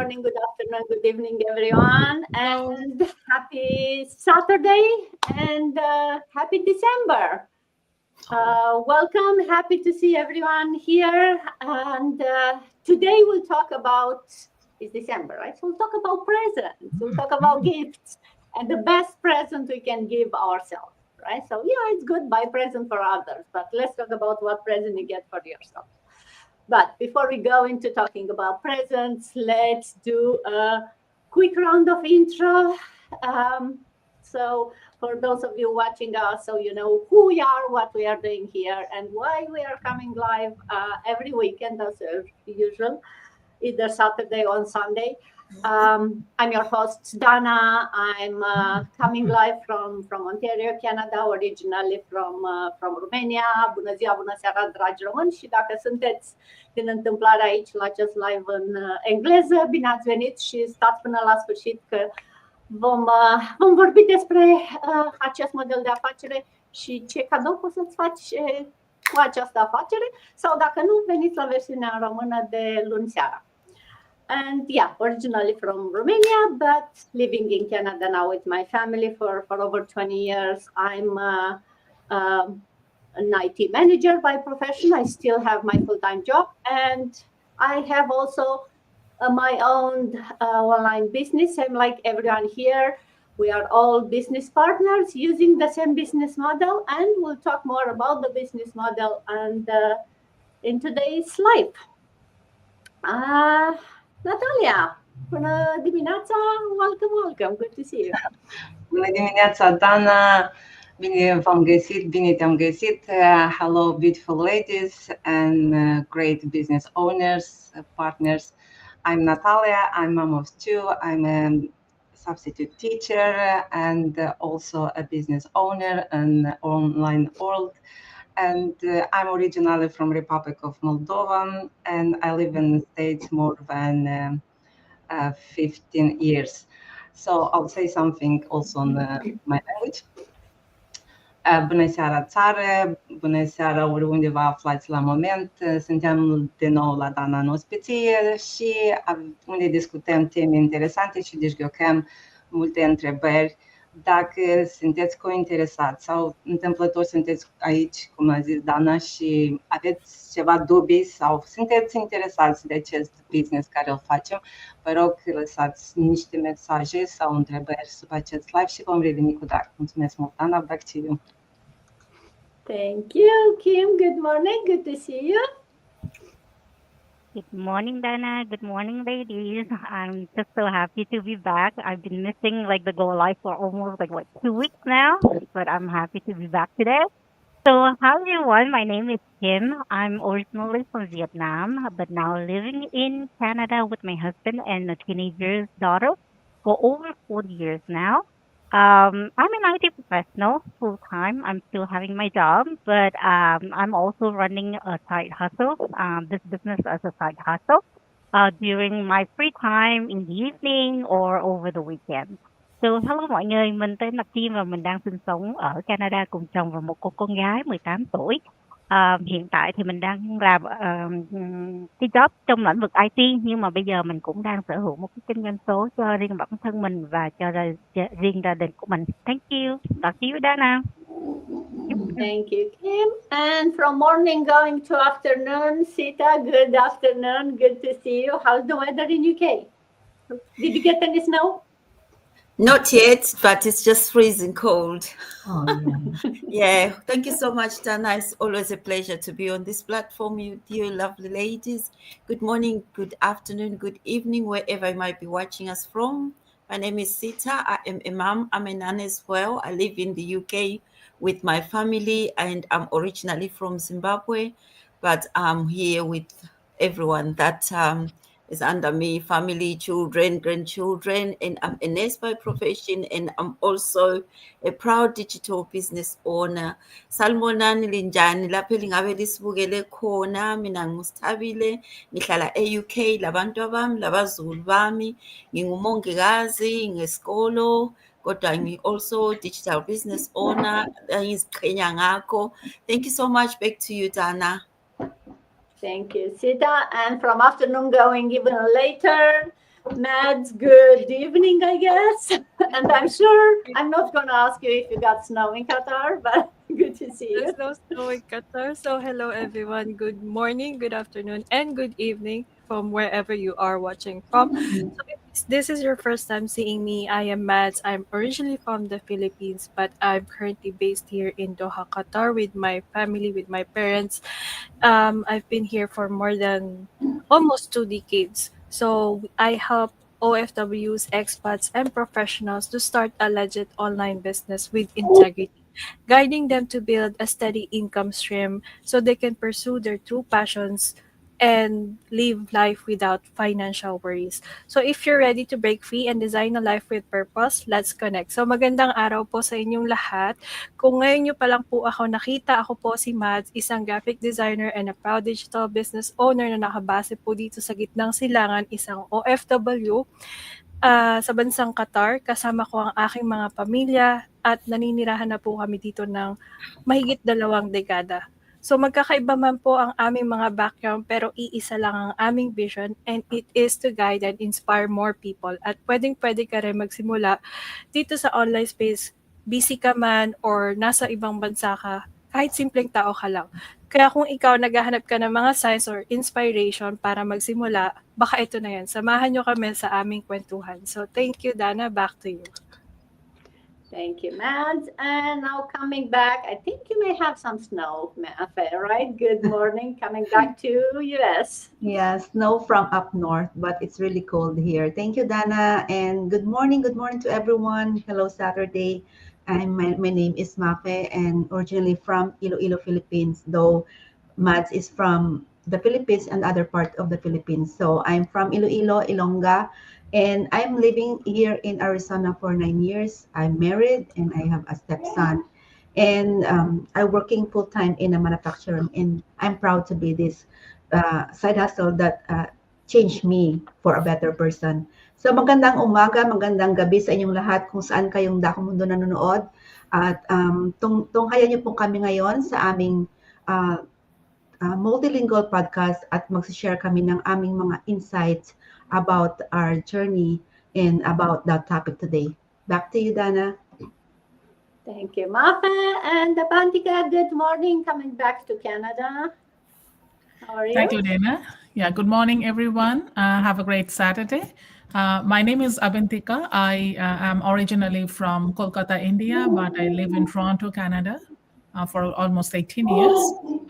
morning, good afternoon, good evening, everyone, and happy Saturday and happy December. Welcome, happy to see everyone here. And today we'll talk about, it's December, right? So we'll talk about presents, we'll talk about gifts, and the best present we can give ourselves, right? So, yeah, it's good, buy present for others, but let's talk about what present you get for yourself. But before we go into talking about presents, let's do a quick round of intro. So for those of you watching us, so you know who we are, what we are doing here, and why we are coming live every weekend as usual, either Saturday or Sunday. I'm your host, Dana. I'm coming live from Ontario, Canada, originally from Romania. Bună ziua, bună seara, dragi români! Și dacă sunteți din întâmplare aici la acest live în engleză, bine ați venit și stați până la sfârșit că vom vorbi despre acest model de afacere și ce cadou poți să-ți faci cu această afacere sau dacă nu, veniți la versiunea în română de luni seara. And yeah, originally from Romania, but living in Canada now with my family for over 20 years. I'm an IT manager by profession. I still have my full-time job, and I have also my own online business. I'm like everyone here. We are all business partners using the same business model, and we'll talk more about the business model and in today's live. Natalia, bună dimineața, welcome, good to see you. Bună dimineața, Dana, bine v-am găsit, bine te-am găsit. Hello, beautiful ladies and great business owners, partners. I'm Natalia, I'm mom of two, I'm a substitute teacher and also a business owner in the online world. And I'm originally from Republic of Moldova, and I live in the States more than 15 years. So I'll say something also on my language. Bună seara, țară! Bună seara, oriunde vă aflați la moment. Suntem din nou la Dana în Ospiție și unde discutăm teme interesante și discutăm multe întrebări. Dacă sunteți cointeresați sau întâmplător sunteți aici, cum a zis Dana, și aveți ceva dubii sau sunteți interesați de acest business care îl facem, vă rog lăsați niște mesaje sau întrebări sub acest live și vom reveni cu drag. Mulțumesc mult, Dana, back to you. Thank you, Kim. Good morning, good to see you. Good morning, Dana. Good morning, ladies. I'm just so happy to be back. I've been missing like the Go Live for almost like 2 weeks now, but I'm happy to be back today. So, hi everyone. My name is Kim. I'm originally from Vietnam, but now living in Canada with my husband and a teenager's daughter for over 40 years now. I'm an IT professional full time. I'm still having my job, but I'm also running a side hustle, this business as a side hustle during my free time in the evening or over the weekend. So, hello mọi người, mình tên là Kim và mình đang sinh sống ở Canada cùng chồng và một cô con gái 18 tuổi. Hiện tại thì mình đang làm cái job trong lĩnh vực IT, nhưng mà bây giờ mình cũng đang sở hữu một cái kinh doanh số cho riêng bản thân mình và cho riêng gia đình của mình. Thank you. Back to you, Dana. Thank you, Kim. And from morning going to afternoon, Sita, good afternoon. Good to see you. How's the weather in UK? Did you get any snow? Not yet, but it's just freezing cold. Oh, yeah. Yeah, thank you so much, Dana. It's always a pleasure to be on this platform with you lovely ladies. Good morning, good afternoon, good evening, wherever you might be watching us from. My name is Sita. I am a mom. I'm a nanny as well. I live in the UK with my family, and I'm originally from Zimbabwe, but I'm here with everyone that is under me, family, children, grandchildren, and I'm a nurse by profession, and I'm also a proud digital business owner. Salmonani linjani lapho lingabe lisibukele khona, mina ngusithabile, ngihlala e-UK, labantu abami, labazulu bami, ngingumongikazi ngesikolo, kodwa also digital business owner, ngiziqhenya ngakho. Thank you so much. Back to you, Dana. Thank you, Sita. And from afternoon going even later, Mads, good evening, I guess. And I'm sure I'm not going to ask you if you got snow in Qatar, but good to see you. There's no snow in Qatar. So hello everyone. Good morning, good afternoon, and good evening from wherever you are watching from. So if this is your first time seeing me, I am Mads. I'm originally from the Philippines, but I'm currently based here in Doha, Qatar with my family, with my parents. I've been here for more than almost 2 decades. So I help OFWs, expats, and professionals to start a legit online business with integrity, guiding them to build a steady income stream so they can pursue their true passions and live life without financial worries. So if you're ready to break free and design a life with purpose, let's connect. So magandang araw po sa inyong lahat. Kung ngayon nyo pa lang po ako nakita, ako po si Mads, isang graphic designer and a proud digital business owner na nakabase po dito sa gitnang silangan, isang OFW sa bansang Qatar. Kasama ko ang aking mga pamilya at naninirahan na po kami dito ng mahigit 2 dekada. So magkakaiba man po ang aming mga background pero iisa lang ang aming vision, and it is to guide and inspire more people. At pwedeng-pwede ka rin magsimula dito sa online space, busy ka man or nasa ibang bansa ka, kahit simpleng tao ka lang. Kaya kung ikaw naghahanap ka ng mga signs or inspiration para magsimula, baka ito na yan. Samahan nyo kami sa aming kwentuhan. So thank you, Dana. Back to you. Thank you, Mads. And now coming back, I think you may have some snow, Mafe, right? Good morning, coming back to US. Yeah, snow from up north, but it's really cold here. Thank you, Dana, and good morning to everyone. Hello, Saturday. My name is Mafe, and originally from Iloilo, Philippines, though Mads is from the Philippines and other part of the Philippines. So I'm from Iloilo, Ilongga, and I'm living here in Arizona for 9 years. I'm married and I have a stepson. And I'm working full time in a manufacturer, and I'm proud to be this side hustle that changed me for a better person. So magandang umaga, magandang gabi sa inyong lahat kung saan kayong dakong mundo nanonood. At tunghayan niyo po kami ngayon sa aming multilingual podcast at mag-share kami ng aming mga insights about our journey and about that topic today. Back to you, Dana. Thank you, Mafe. And Bantika, good morning, coming back to Canada. How are you? Thank you, Dana. Yeah, good morning, everyone. Have a great Saturday. My name is Abantika. I am originally from Kolkata, India, but I live in Toronto, Canada for almost 18 years.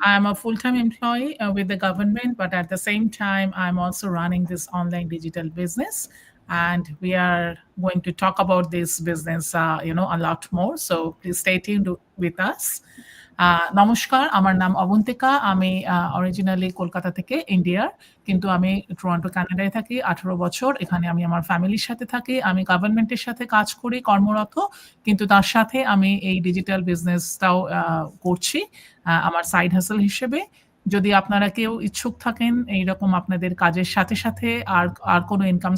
I'm a full-time employee with the government, but at the same time, I'm also running this online digital business. And we are going to talk about this business, a lot more. So please stay tuned with us. নমস্কার, আমার নাম অবন্তিকা। আমি originally Kolkata থেকে, ইন্ডিয়ার, কিন্তু আমি Toronto, কানাডায় থাকি 18 বছর। এখানে আমি আমার ফ্যামিলির সাথে থাকি। আমি গভর্নমেন্টের সাথে কাজ করি, কর্মরত, কিন্তু তার সাথে আমি এই ডিজিটাল বিজনেসটাও করছি আমার সাইড হাসল হিসেবে। যদি আপনারা কেউ ইচ্ছুক থাকেন এইরকম আপনাদের কাজের সাথে সাথে আর কোনো ইনকাম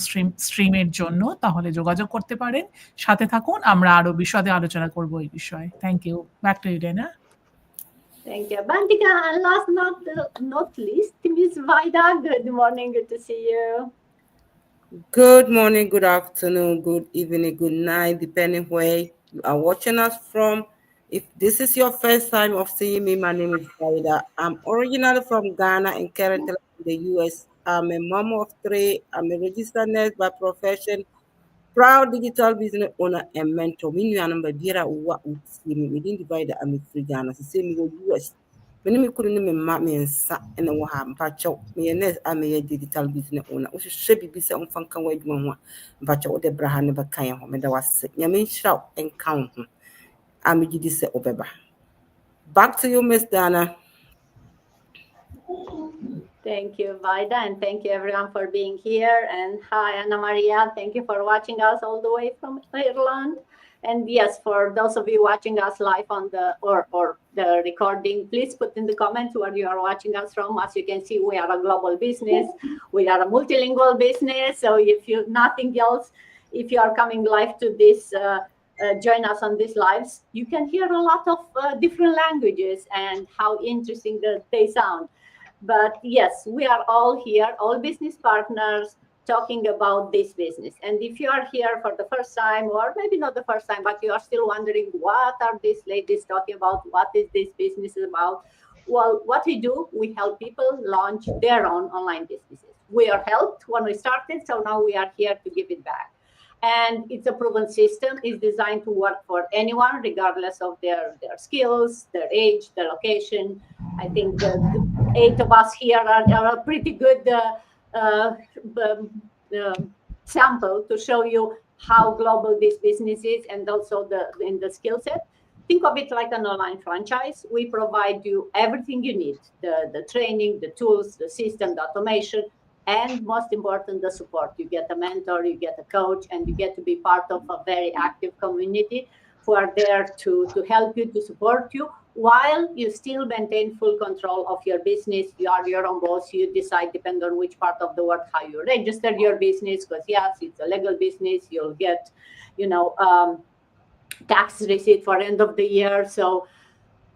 স্ট্রিমের জন্য, তাহলে যোগাযোগ করতে পারেন। সাথে থাকুন, আমরা আরো বিশদে আলোচনা করব এই বিষয়ে। Thank you. Back to you, Dena. Thank you, Bantika. And last not least, Miss Vaida. Good morning. Good to see you. Good morning, good afternoon, good evening, good night, depending where you are watching us from. If this is your first time of seeing me, my name is Vaida. I'm originally from Ghana and currently in the US. I'm a mom of 3. I'm a registered nurse by profession, proud digital business owner and mentor. Me and I'm what would see me. We didn't divide that I'm a free Ghana. So see me go US. When me couldn't me map me and sat and what happened. Patch out me and I'm a digital business owner. We should be busy on fun can wait one. Patch out the brahan never came home and that was sick. You mean shout and count. I'm a GD set over. Back to you, Miss Dana. Thank you, Vaida, and thank you everyone for being here. And hi, Anna Maria. Thank you for watching us all the way from Ireland. And yes, for those of you watching us live on the recording, please put in the comments where you are watching us from. As you can see, we are a global business. We are a multilingual business. So if you nothing else, if you are coming live to this, join us on these lives, you can hear a lot of different languages and how interesting they sound. But yes, we are all here, all business partners talking about this business. And if you are here for the first time, or maybe not the first time, but you are still wondering, what are these ladies talking about? What is this business about? Well, what we do, we help people launch their own online businesses. We are helped when we started, so now we are here to give it back. And it's a proven system. It's designed to work for anyone, regardless of their skills, their age, their location. I think the 8 of us here are a pretty good sample to show you how global this business is, and also in the skill set. Think of it like an online franchise. We provide you everything you need, the training, the tools, the system, the automation, and most important, the support. You get a mentor, you get a coach, and you get to be part of a very active community who are there to help you, to support you, while you still maintain full control of your business. You are your own boss. You decide, depending on which part of the world, how you register your business, because yes, it's a legal business. You'll get, tax receipt for end of the year. So,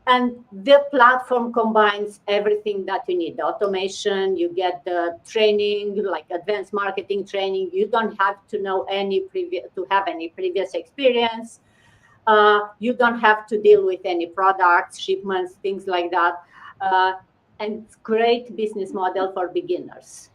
and the platform combines everything that you need. The automation, you get the training, like advanced marketing training. You don't have to know have any previous experience. You don't have to deal with any products, shipments, things like that. And it's great business model for beginners.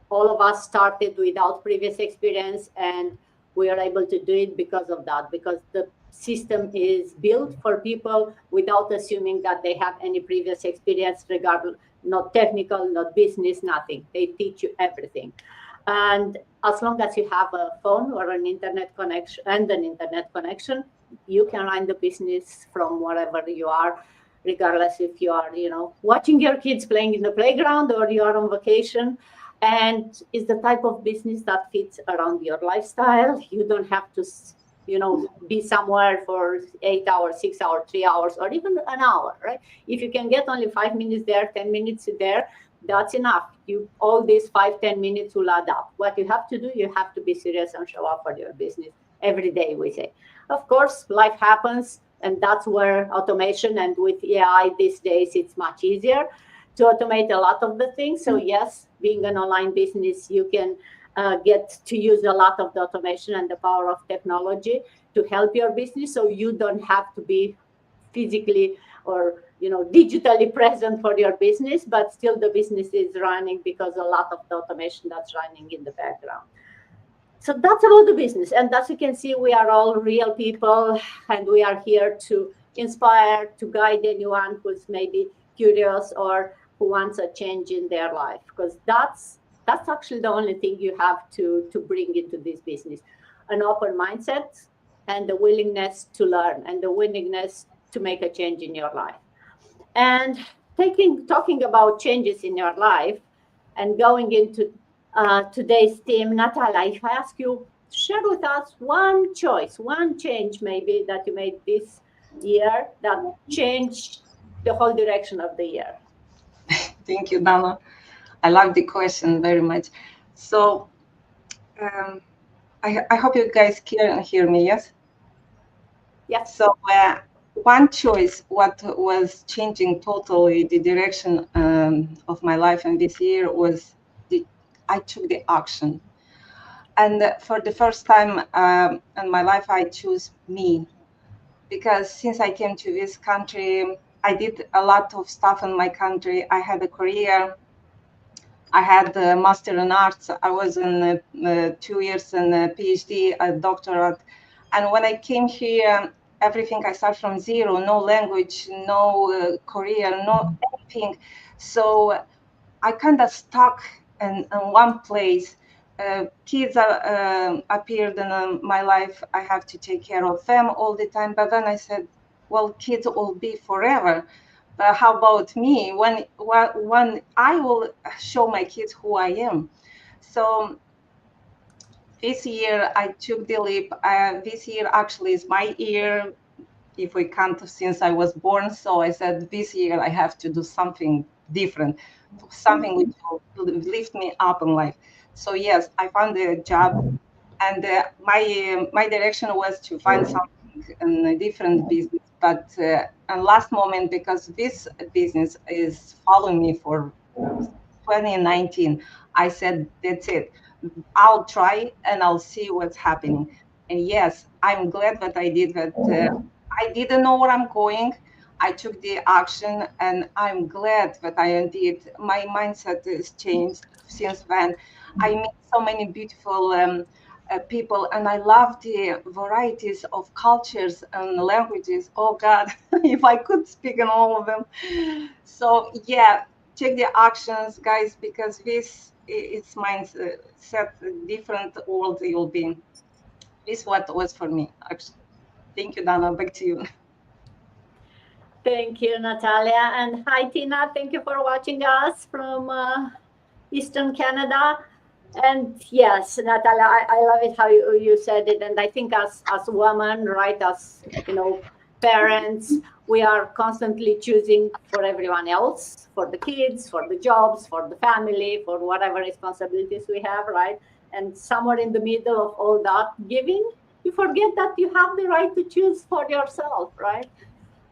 All of us started without previous experience, and we are able to do it because of that, because the system is built for people without assuming that they have any previous experience, regardless, not technical, not business, nothing. They teach you everything. And as long as you have a phone or an internet connection, you can run the business from wherever you are, regardless if you are, watching your kids playing in the playground or you are on vacation. And it's the type of business that fits around your lifestyle. You don't have to be somewhere for 8 hours, 6 hours, 3 hours, or even an hour, right? If you can get only 5 minutes there, 10 minutes there, that's enough. All these 5-10 minutes will add up. What you have to do, you have to be serious and show up for your business every day, we say. Of course, life happens, and that's where automation, and with AI these days, it's much easier to automate a lot of the things. So yes, being an online business, you can get to use a lot of the automation and the power of technology to help your business. So you don't have to be physically or digitally present for your business, but still the business is running because a lot of the automation that's running in the background. So that's about the business. And as you can see, we are all real people, and we are here to inspire, to guide anyone who's maybe curious or who wants a change in their life, because that's actually the only thing you have to bring into this business: an open mindset and the willingness to learn and the willingness to make a change in your life. And talking about changes in your life and going into today's theme, Natalia, if I ask you, share with us one change maybe that you made this year that changed the whole direction of the year. Thank you, Dana. I love the question very much. So I hope you guys can hear me, yes? Yes. So one choice, what was changing totally the direction of my life in this year was I took the action. And for the first time in my life, I choose me. Because since I came to this country, I did a lot of stuff in my country. I had a career. I had a master in arts. I was in 2 years in a PhD, a doctorate. And when I came here, everything I started from zero, no language, no career, no anything. So I kind of stuck in one place. Kids appeared in my life. I have to take care of them all the time. But then I said, well, kids will be forever. But how about me? When I will show my kids who I am. So this year I took the leap. This year actually is my year, if we count since I was born. So I said, this year I have to do something different, something which will lift me up in life. So yes, I found a job, and my direction was to find something in a different business. But at last moment, because this business is following me for 2019, I said, that's it. I'll try and I'll see what's happening. And yes, I'm glad that I did that. I didn't know where I'm going. I took the action, and I'm glad that I did. My mindset has changed since then. I meet so many beautiful people, and I love the varieties of cultures and languages. Oh God, if I could speak in all of them. So yeah, take the actions, guys, because this it's mindset different world you'll be in. This is what was for me, actually. Thank you, Dana. Back to you. Thank you, Natalia. And hi, Tina. Thank you for watching us from Eastern Canada. And yes, Natalia, I love it how you said it. And I think as women, right, as parents, we are constantly choosing for everyone else, for the kids, for the jobs, for the family, for whatever responsibilities we have, right? And somewhere in the middle of all that giving, you forget that you have the right to choose for yourself, right?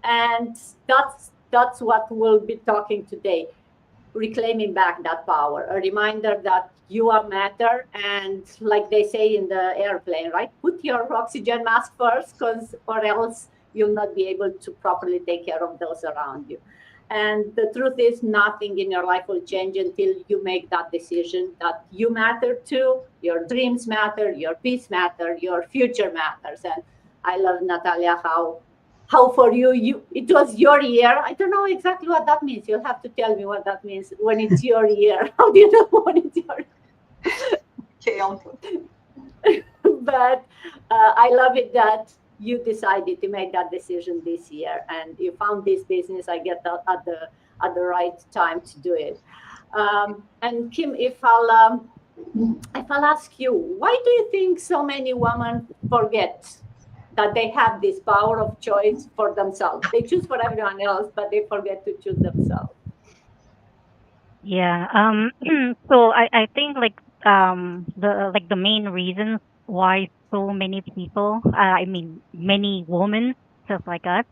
And that's what we'll be talking today, reclaiming back that power, a reminder that you are matter. And like they say in the airplane, right, put your oxygen mask first, because or else you'll not be able to properly take care of those around you. And the truth is, nothing in your life will change until you make that decision that you matter too, your dreams matter, your peace matter, your future matters. And I love, Natalia, how for you it was your year. I don't know exactly what that means. You'll have to tell me what that means when it's your year. How do you know when it's your but I love it that you decided to make that decision this year, and you found this business, I get that at the right time to do it. And Kim, if I'll ask you, why do you think so many women forget that they have this power of choice for themselves? They choose for everyone else, but they forget to choose themselves. Yeah. So I think the main reasons why so many people, I mean many women just like us,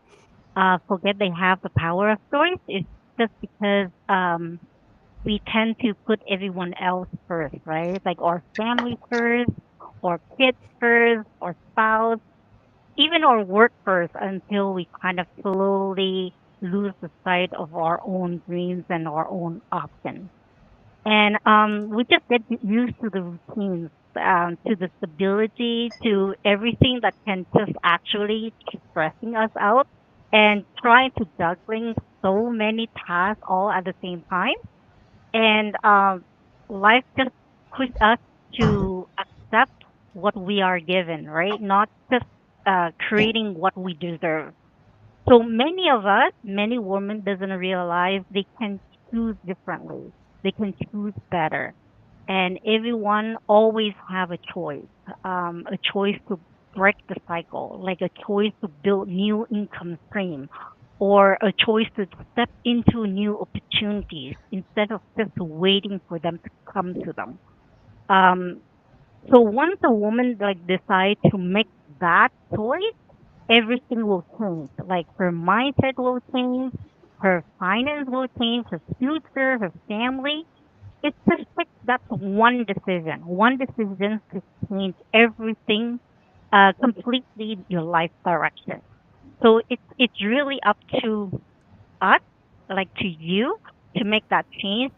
forget they have the power of choice is just because we tend to put everyone else first, right? Like our family first, or kids first, or spouse, even our work first, until we kind of slowly lose the sight of our own dreams and our own options. And we just get used to the routines, to the stability, to everything that can just actually keep stressing us out, and trying to juggling so many tasks all at the same time. And life just pushed us to accept what we are given, right? Not just creating what we deserve. So many of us, many women doesn't realize they can choose differently. They can choose better. And everyone always have a choice to break the cycle, like a choice to build new income stream, or a choice to step into new opportunities instead of just waiting for them to come to them. Um, so once a woman like decide to make that choice, everything will change. Like her mindset will change, her finance will change, her future, her family. It just takes that one decision to change everything, completely your life direction. So it's really up to us, like to you, to make that change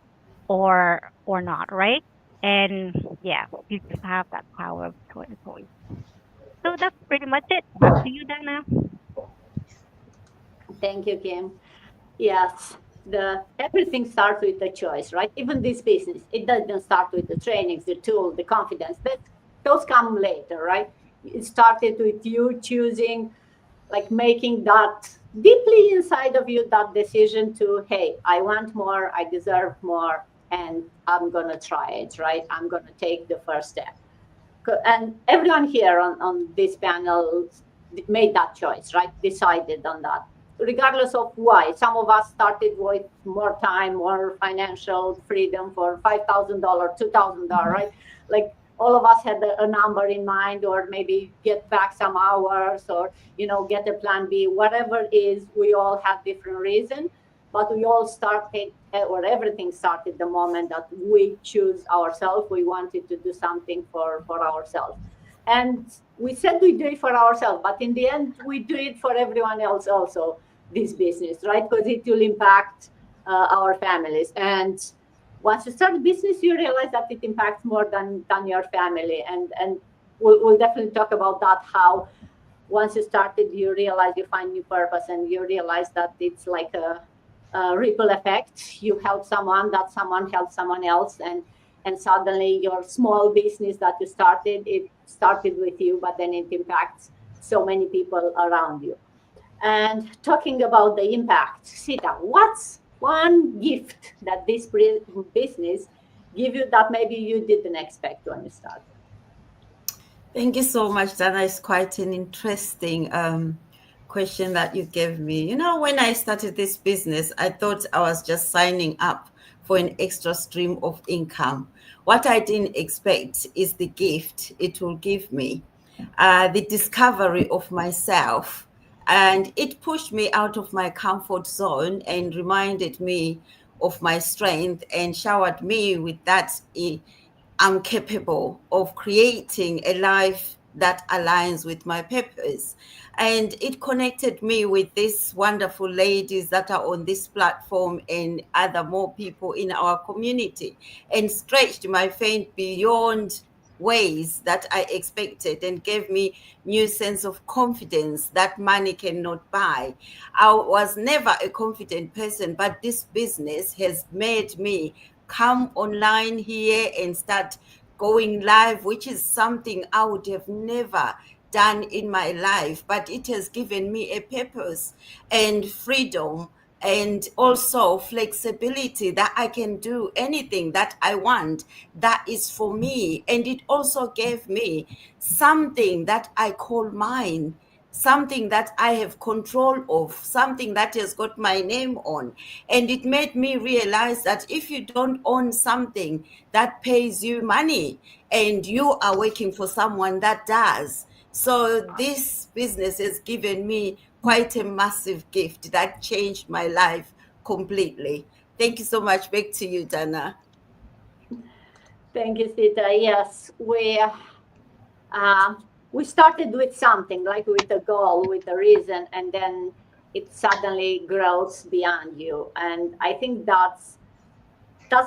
or not, right? And yeah, you just have that power of choice. So that's pretty much it. Back to you, Dana. Thank you, Kim. Yes, the everything starts with the choice, right? Even this business, it doesn't start with the trainings, the tool, the confidence. That those come later, right? It started with you choosing, like making that deeply inside of you that decision to, hey, I want more, I deserve more, and I'm gonna try it, right? I'm gonna take the first step. And everyone here on this panel made that choice, right? Decided on that, regardless of why. Some of us started with more time, more financial freedom for $5,000, $2,000, right? Like all of us had a number in mind, or maybe get back some hours, or get a plan B. Whatever it is, we all have different reasons. but we all started, or everything started the moment that we choose ourselves. We wanted to do something for ourselves. And we said we do it for ourselves, but in the end, we do it for everyone else also, this business, right? Because it will impact our families. And once you start a business, you realize that it impacts more than your family. And we'll definitely talk about that, how once you started, you realize you find new purpose, and you realize that it's like a ripple effect. You help someone, that someone helps someone else, and suddenly your small business that you started, it started with you, but then it impacts so many people around you. And talking about the impact, Sita, what's one gift that this business give you that maybe you didn't expect when you started? Thank you so much, Dana. It's quite an interesting question that you gave me. You know, when I started this business, I thought I was just signing up for an extra stream of income. What I didn't expect is the gift it will give me, the discovery of myself. And it pushed me out of my comfort zone and reminded me of my strength and showered me with that I'm capable of creating a life that aligns with my purpose. And it connected me with these wonderful ladies that are on this platform and other more people in our community, and stretched my faith beyond ways that I expected, and gave me new sense of confidence that money cannot buy. I was never a confident person, but this business has made me come online here and start going live, which is something I would have never done in my life, but it has given me a purpose and freedom, and also flexibility that I can do anything that I want that is for me. And it also gave me something that I call mine, something that I have control of, something that has got my name on. And it made me realize that if you don't own something that pays you money, and you are working for someone that does. So this business has given me quite a massive gift that changed my life completely. Thank you so much. Back to you, Dana. Thank you, Sita. Yes, we started with something, like with a goal, with a reason, and then it suddenly grows beyond you. And I think that's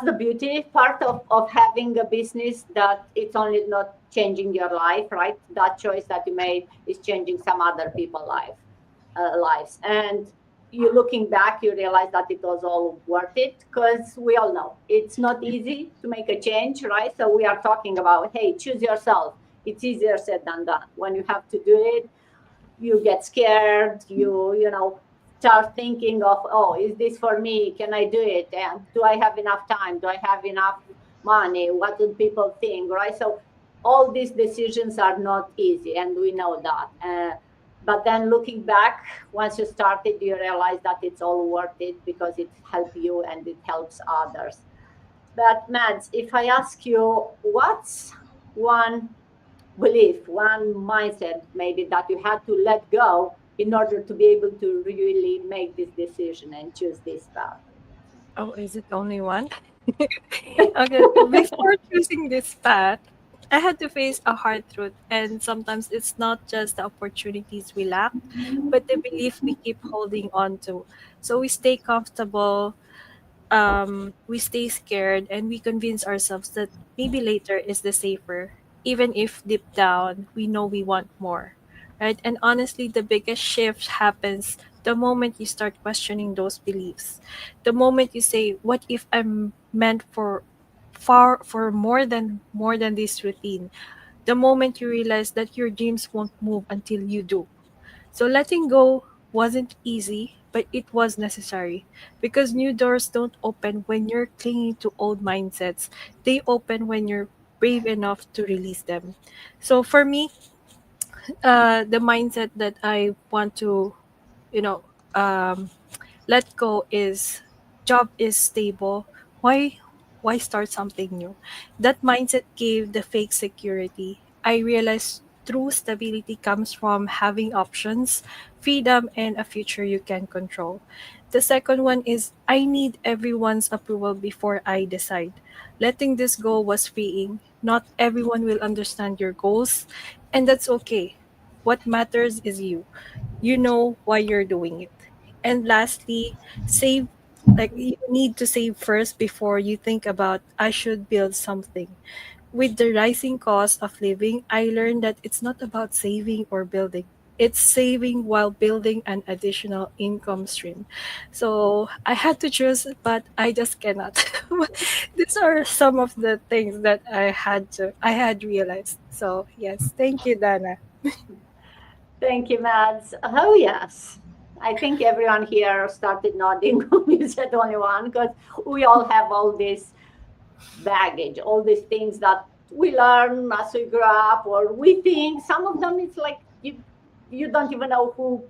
the beauty part of having a business, that it's only not changing your life, right? That choice that you made is changing some other people's lives. And you looking back, you realize that it was all worth it, because we all know it's not easy to make a change, right? So we are talking about, hey, choose yourself. It's easier said than done. When you have to do it, you get scared, you know, start thinking of, oh, is this for me? Can I do it? And do I have enough time? Do I have enough money? What do people think, right? So all these decisions are not easy, and we know that. But then looking back, once you started, you realize that it's all worth it, because it helps you and it helps others. But Mads, if I ask you, what's one belief, one mindset maybe that you had to let go in order to be able to really make this decision and choose this path? Oh, is it only one? Okay, so before choosing this path, I had to face a hard truth, and sometimes it's not just the opportunities we lack, but the belief we keep holding on to. So we stay comfortable, we stay scared, and we convince ourselves that maybe later is the safer, even if deep down we know we want more, right? And honestly, the biggest shift happens the moment you start questioning those beliefs. The moment you say, "What if I'm meant for far for more than this routine?" The moment you realize that your dreams won't move until you do. So letting go wasn't easy, but it was necessary, because new doors don't open when you're clinging to old mindsets. They open when you're brave enough to release them. So for me, the mindset that I want to, you know, um, let go is job is stable. Why start something new? That mindset gave the fake security. I realized true stability comes from having options, freedom, and a future you can control. The second one is I need everyone's approval before I decide. Letting this go was freeing. Not everyone will understand your goals, and that's okay. What matters is you. You know why you're doing it. And lastly, save, like you need to save first before you think about I should build something. With the rising cost of living, I learned that it's not about saving or building. It's saving while building an additional income stream. So I had to choose, but I just cannot. These are some of the things that I had realized. So yes, thank you, Dana. Thank you, Mads. Oh, yes. I think everyone here started nodding when you said only one, because we all have all this baggage, all these things that we learn as we grow up, or we think some of them it's like you don't even know who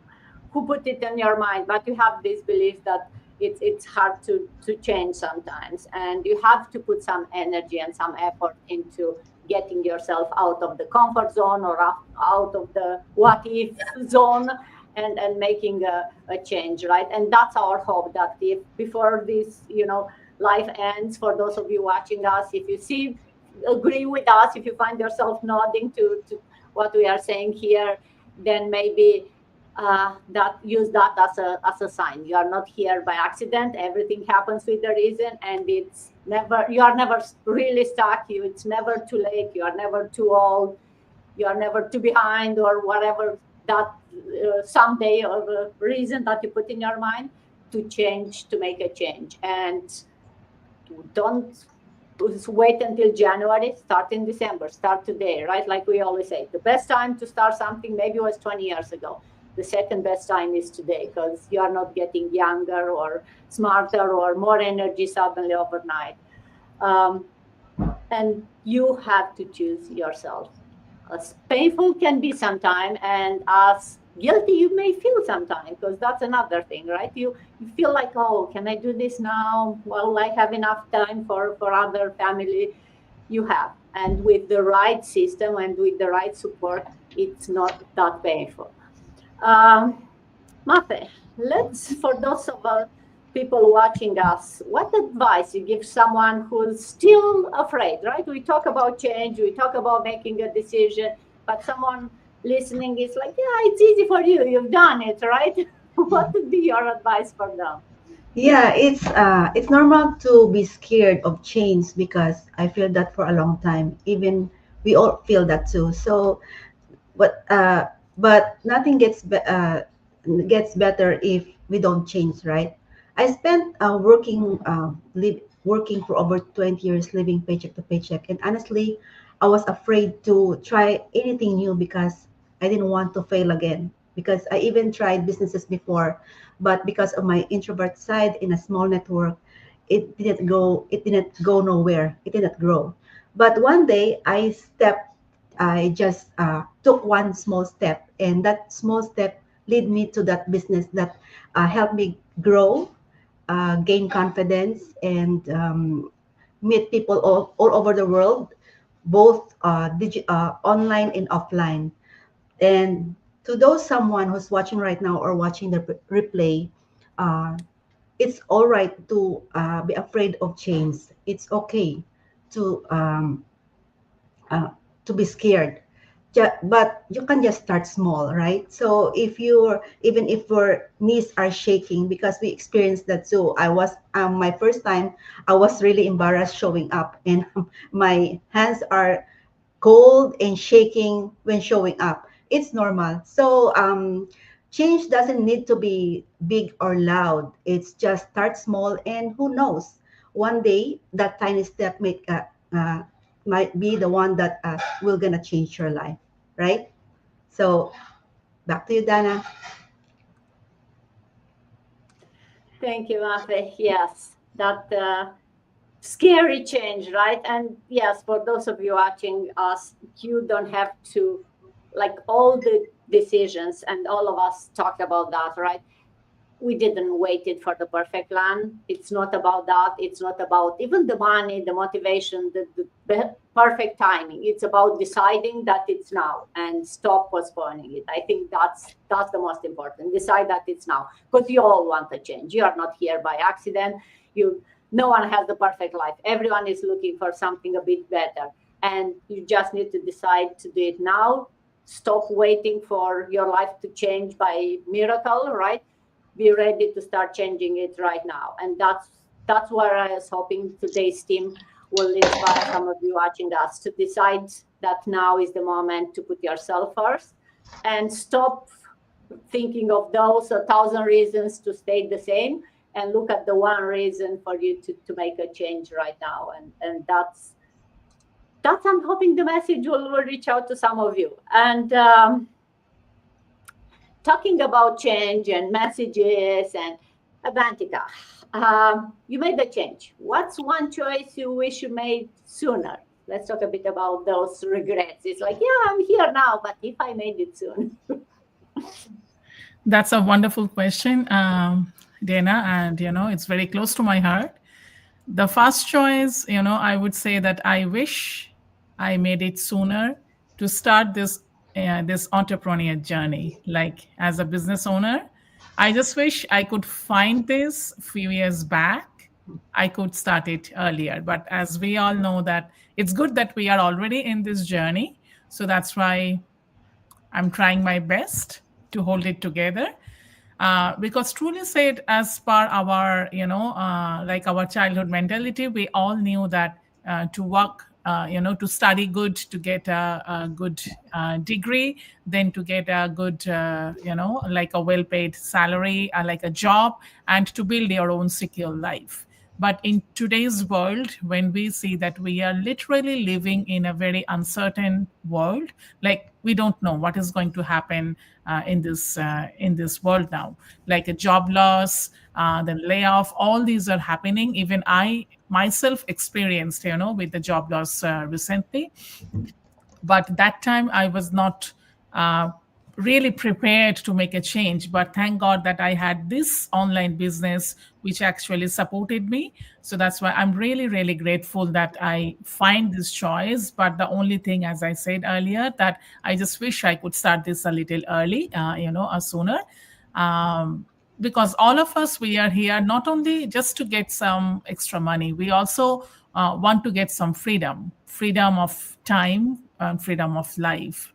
put it in your mind, but you have this belief that it's hard to change sometimes, and you have to put some energy and some effort into getting yourself out of the comfort zone or out of the what if zone, and making a change, right? And that's our hope, that if before this life ends, for those of you watching us, if you agree with us, if you find yourself nodding to what we are saying here, then maybe use that as a sign. You are not here by accident. Everything happens with a reason, and you are never really stuck. It's never too late. You are never too old. You are never too behind, or whatever that someday, or the reason that you put in your mind to change, to make a change. And don't wait until January. Start in December. Start today, right? Like we always say, the best time to start something maybe was 20 years ago. The second best time is today, because you are not getting younger or smarter or more energy suddenly overnight. And you have to choose yourself. As painful can be sometimes, and as guilty you may feel sometimes, because that's another thing, right? You feel like, oh, can I do this now? Well, I have enough time for other family. You have, and with the right system and with the right support, it's not that painful. Mate, for those of people watching us, what advice you give someone who's still afraid, right? We talk about change, we talk about making a decision, but someone listening is like, yeah, it's easy for you, you've done it, right? What would be your advice for them? Yeah, it's normal to be scared of change, because I feel that for a long time. Even we all feel that too. So, but nothing gets better if we don't change, right? I spent working for over 20 years, living paycheck to paycheck, and honestly, I was afraid to try anything new because I didn't want to fail again. Because I even tried businesses before, but because of my introvert side in a small network, it didn't go. It didn't go nowhere. It didn't grow. But one day, I just took one small step, and that small step led me to that business that helped me grow, gain confidence, and meet people all over the world, both online and offline. And to those someone who's watching right now or watching the replay, uh, it's all right to be afraid of change. It's okay to uh, to be scared. But you can just start small, right? So even if your knees are shaking, because we experienced that too. I was my first time, I was really embarrassed showing up, and my hands are cold and shaking when showing up. It's normal. So change doesn't need to be big or loud. It's just start small, and who knows, one day that tiny step might be the one that will gonna change your life, right? So back to you, Dana. Thank you, Mate. Yes, that scary change, right? And yes, for those of you watching us, you don't have to, like all the decisions, and all of us talked about that, right? we didn't wait it for the perfect plan. It's not about that. It's not about even the money, the motivation, the perfect timing. It's about deciding that it's now and stop postponing it. I think that's the most important. Decide that it's now, because you all want a change. You are not here by accident. No one has the perfect life. Everyone is looking for something a bit better, and you just need to decide to do it now. Stop waiting for your life to change by miracle, right? Be ready to start changing it right now. And that's where I was hoping today's team will inspire some of you watching us to decide that now is the moment to put yourself first and stop thinking of those 1,000 reasons to stay the same, and look at the one reason for you to make a change right now. And that's I'm hoping the message will reach out to some of you. And talking about change and messages, and Avantika, you made the change. What's one choice you wish you made sooner? Let's talk a bit about those regrets. It's like, yeah, I'm here now, but if I made it soon. That's a wonderful question, Dana, and it's very close to my heart. The first choice, I would say that I wish I made it sooner to start this entrepreneurial journey. Like, as a business owner, I just wish I could find this a few years back. I could start it earlier. But as we all know, that it's good that we are already in this journey. So that's why I'm trying my best to hold it together. Because truly said, as per our, like our childhood mentality, we all knew that to work, to study good, to get a good degree, then to get a good, like a well-paid salary, like a job, and to build your own secure life. But in today's world, when we see that we are literally living in a very uncertain world, like we don't know what is going to happen in this world now, like a job loss, then layoff, all these are happening. Even I myself experienced, with the job loss recently. But that time I was not really prepared to make a change. But thank God that I had this online business which actually supported me. So that's why I'm really, really grateful that I find this choice. But the only thing, as I said earlier, that I just wish I could start this a little early, or sooner. Because all of us, we are here not only just to get some extra money, we also want to get some freedom of time and freedom of life.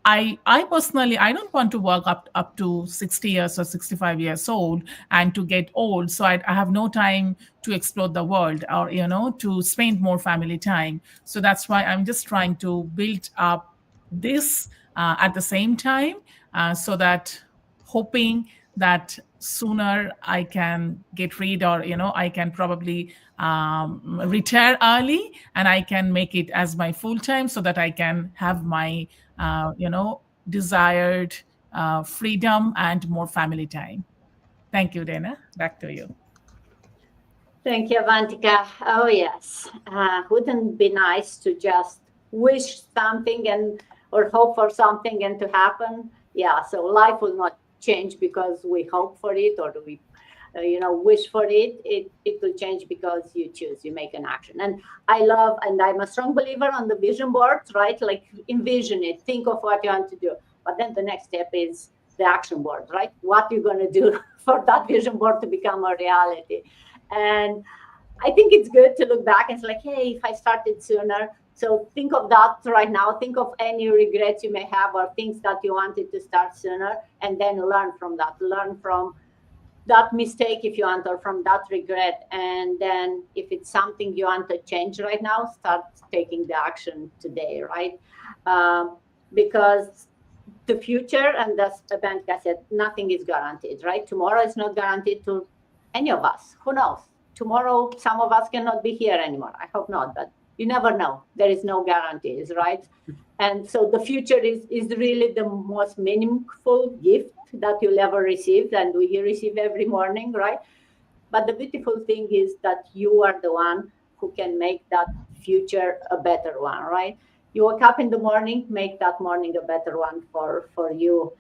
I personally, I don't want to work up to 60 years or 65 years old and to get old. So I have no time to explore the world, or, to spend more family time. So that's why I'm just trying to build up this at the same time, so that hoping that sooner I can get rid, or, I can probably retire early, and I can make it as my full time, so that I can have my desired freedom and more family time. Thank you, Dana. Back to you. Thank you, Avantika. Oh, yes. Wouldn't it be nice to just wish something or hope for something and to happen? Yeah, so life will not change because we hope for it, or we wish for it. It will change because you choose, you make an action. And I'm a strong believer on the vision boards, right? Like, envision it, think of what you want to do. But then the next step is the action board, right? What you're going to do for that vision board to become a reality. And I think it's good to look back and say, like, hey, if I started sooner. So think of that right now. Think of any regrets you may have, or things that you wanted to start sooner, and then learn from that. Learn from that mistake, if you want, or from that regret. And then if it's something you want to change right now, start taking the action today, right? Because the future, and as Avantika said, nothing is guaranteed, right? Tomorrow is not guaranteed to any of us. Who knows? Tomorrow, some of us cannot be here anymore. I hope not, but you never know. There is no guarantees, right? And so the future is really the most meaningful gift that you'll ever receive, and we receive every morning, right? But the beautiful thing is that you are the one who can make that future a better one, right? You wake up in the morning, make that morning a better one for you.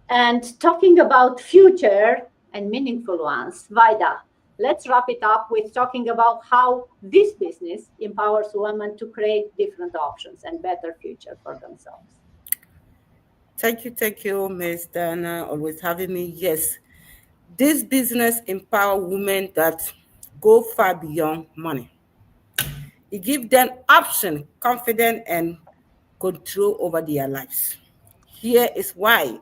And talking about future and meaningful ones, Vaida, let's wrap it up with talking about how this business empowers women to create different options and better future for themselves. Thank you, Ms. Dana, always having me. Yes, this business empower women that go far beyond money. It gives them option, confidence, and control over their lives. Here is why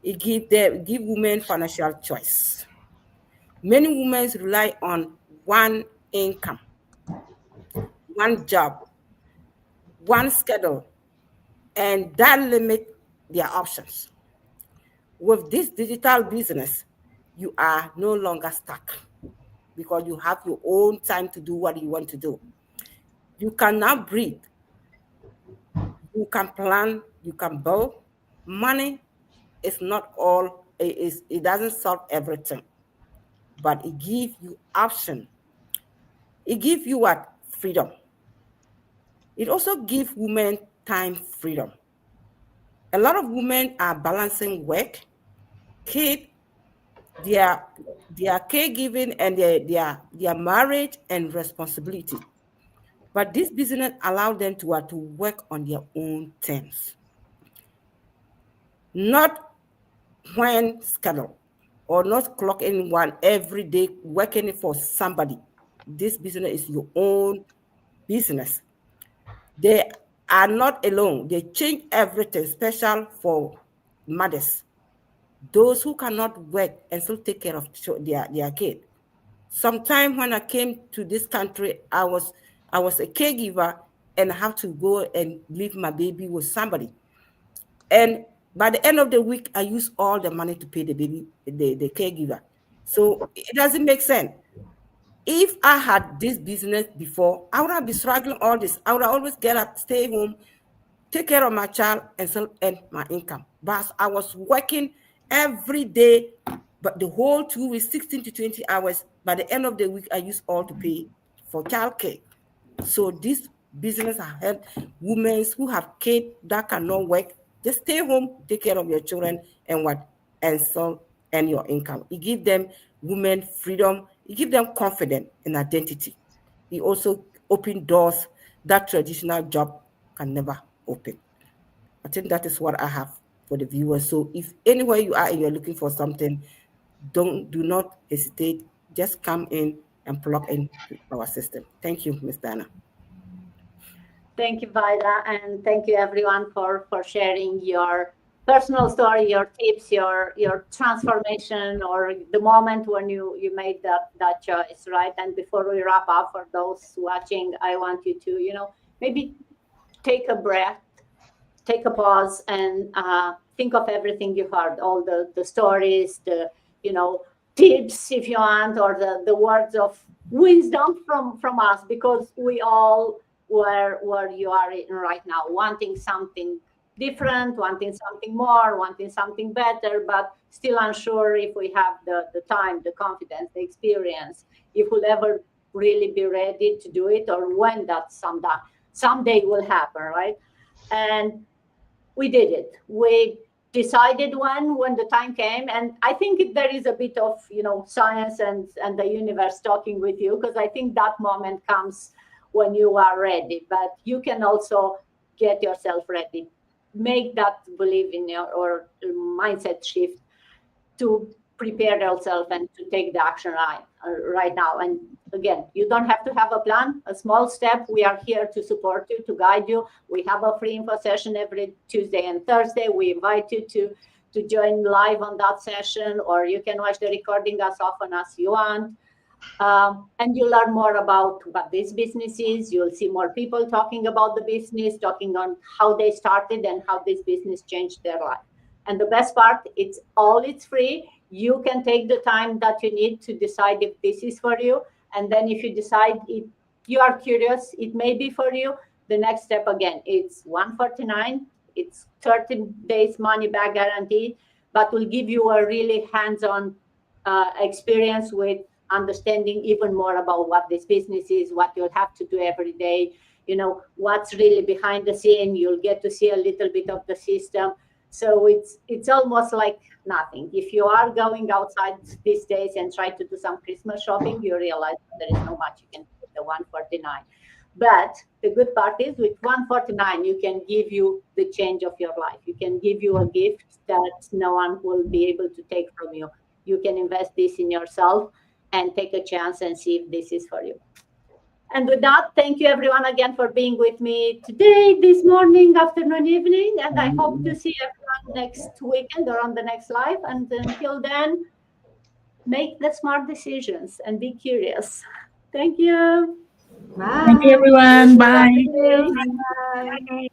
it give women financial choice. Many women rely on one income, one job, one schedule, and that limit their options. With this digital business, you are no longer stuck because you have your own time to do what you want to do. You can now breathe. You can plan, you can build. Money is not all, it doesn't solve everything, but it gives you option. It gives you what? Freedom. It also gives women time freedom. A lot of women are balancing work, kid, their caregiving, and their marriage and responsibility. But this business allows them to work on their own terms, not when scheduled, or not clock in one every day working for somebody. This business is your own business. They are not alone. They change everything, special for mothers, those who cannot work and still take care of their kid. Sometime when I came to this country, I was a caregiver and I have to go and leave my baby with somebody. And by the end of the week, I use all the money to pay the baby, the caregiver. So it doesn't make sense. If I had this business before, I would have been struggling all this. I would always get up, stay home, take care of my child, and still earn my income. But I was working every day, but the whole 2 weeks, 16 to 20 hours. By the end of the week, I use all to pay for childcare. So this business has helped women who have kids that cannot work. Just stay home, take care of your children, and so earn your income. It gives them women freedom. It gives them confidence and identity. It also opens doors that traditional job can never open. I think that is what I have for the viewers. So if anywhere you are and you're looking for something, do not hesitate. Just come in and plug in our system. Thank you, Ms. Dana. Thank you, Vaida, and thank you everyone for sharing your personal story, your tips, your transformation, or the moment when you made that choice, right? And before we wrap up, for those watching, I want you to, maybe take a breath, take a pause, and think of everything you heard, all the stories, the tips, if you want, or the words of wisdom from us, because we all where you are in right now, wanting something different, wanting something more, wanting something better, but still unsure if we have the time, the confidence, the experience, if we'll ever really be ready to do it, or when that someday will happen, right? And we did it. We decided when the time came, and I think there is a bit of science and the universe talking with you, because I think that moment comes when you are ready, but you can also get yourself ready. Make that belief in or mindset shift to prepare yourself and to take the action right now. And again, you don't have to have a plan, a small step. We are here to support you, to guide you. We have a free info session every Tuesday and Thursday. We invite you to join live on that session, or you can watch the recording as often as you want. And you learn more about what this business is. You'll see more people talking about the business, talking on how they started and how this business changed their life. And the best part, it's free. You can take the time that you need to decide if this is for you. And then if you decide you are curious, it may be for you. The next step, again, it's $149. It's 30 days money back guarantee, but will give you a really hands-on experience with understanding even more about what this business is, what you'll have to do every day, what's really behind the scene. You'll get to see a little bit of the system. So it's almost like nothing. If you are going outside these days and try to do some Christmas shopping, you realize there is no much you can do with the 149. But the good part is with 149, you can give you the change of your life. You can give you a gift that no one will be able to take from you. You can invest this in yourself and take a chance and see if this is for you. And with that, thank you everyone again for being with me today, this morning, afternoon, evening, and I hope to see everyone next weekend or on the next live. And until then, make the smart decisions and be curious. Thank you. Bye. Thank you, everyone. Bye. Bye.